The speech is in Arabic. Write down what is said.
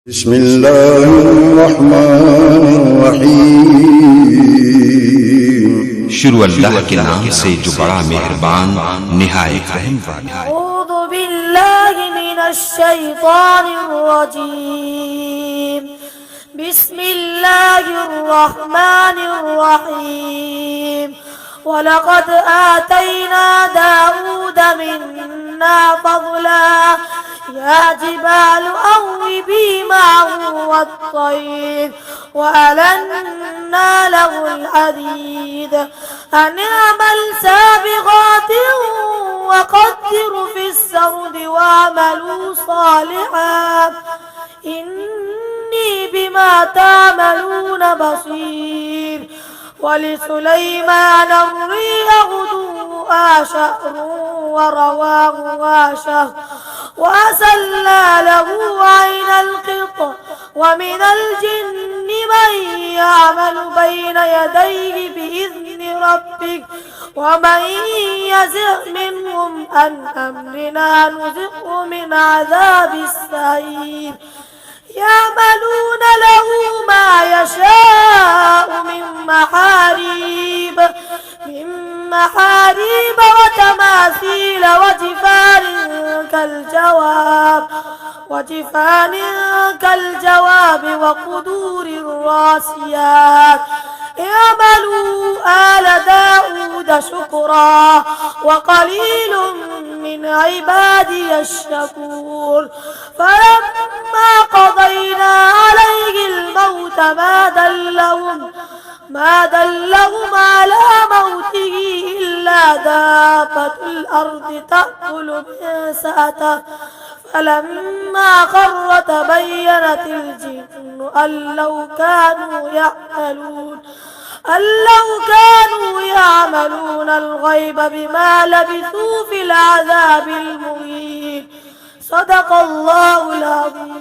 بسم الله الرحمن الرحيم शुरू अल्लाह के नाम से जो बड़ा मेहरबान निहायत रहम वाला है। أعوذ بالله من الشيطان الرجيم بسم الله الرحمن الرحيم ولقد آتينا داود منا فضلا يا جبال أوبي معه والطير وألنا له الحديد أن اعمل سابغات وقدر في السرد واعملوا صالحا إني بما تعملون بصير ولسليمان الريح غدوها شهر ورواهها شهر وأسلنا له عين القط ومن الجن من يعمل بين يديه بإذن ربك ومن يزغ منهم عن أمرنا نزغه من عذاب السعير يعملون له ما يشاء من محاريب وتماثيل وجفان كالجواب وقدور الراسيات اعملوا آل داود شكرا وقليل من عبادي الشكور فلما قضينا عليه الموت ما دلهم على موته إلا دابة الأرض تأكل من سأته فلما خر تبينت الجن أن لو كانوا يعملون الغيب بما لبثوا في العذاب المهين صدق الله العظيم.